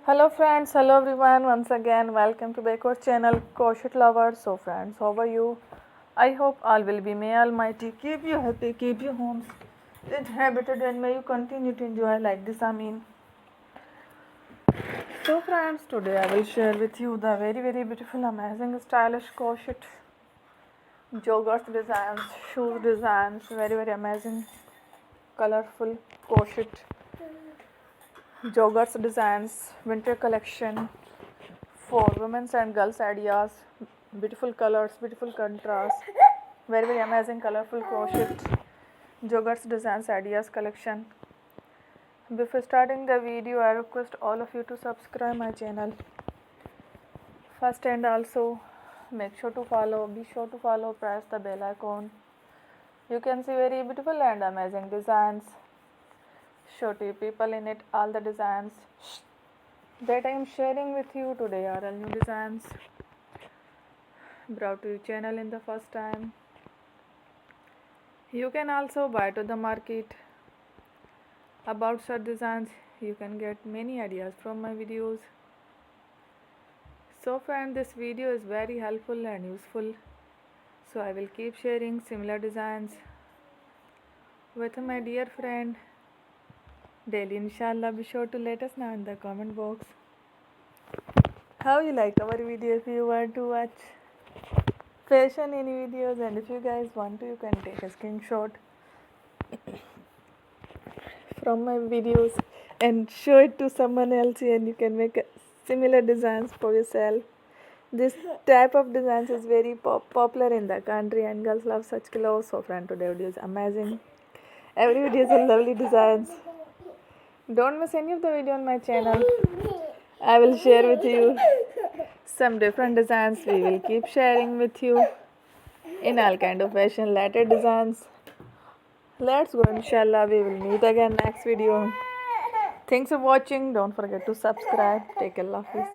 Hello friends, hello everyone. Once again, welcome to Baker's channel, Crochet Lovers. So friends, how are you? I hope all will be. May Almighty keep you happy, keep your homes inhabited, and may you continue to enjoy like this. So friends, today I will share with you the very beautiful, amazing, stylish crochet joggers designs, shoes designs, very amazing, colorful crochet joggers designs, winter collection for women's and girls ideas, beautiful colors, beautiful contrast, very amazing colorful crochet joggers designs ideas collection. Before starting the video, I request all of you to subscribe my channel first, and also make sure to follow, be sure to follow, press the bell icon. You can see very beautiful and amazing designs, show to people in it. All the designs that I am sharing with you today are all new designs brought to your channel in the first time. You can also buy to the market about such designs. You can get many ideas from my videos. So friend, this video is very helpful and useful, so I will keep sharing similar designs with my dear friend daily, inshallah. Be sure to let us know in the comment box how you like our video. If you want to watch fashion any videos, and if you guys want to, you can take a screenshot from my videos and show it to someone else, and you can make similar designs for yourself. This type of designs is very popular in the country, and girls love such clothes. So friend, today video is amazing. Every video is a lovely designs. Don't miss any of the video on my channel. I will share with you some different designs. We will keep sharing with you in all kind of fashion related designs. Let's go, inshallah. We will meet again next video. Thanks for watching. Don't forget to subscribe. Take care. Love.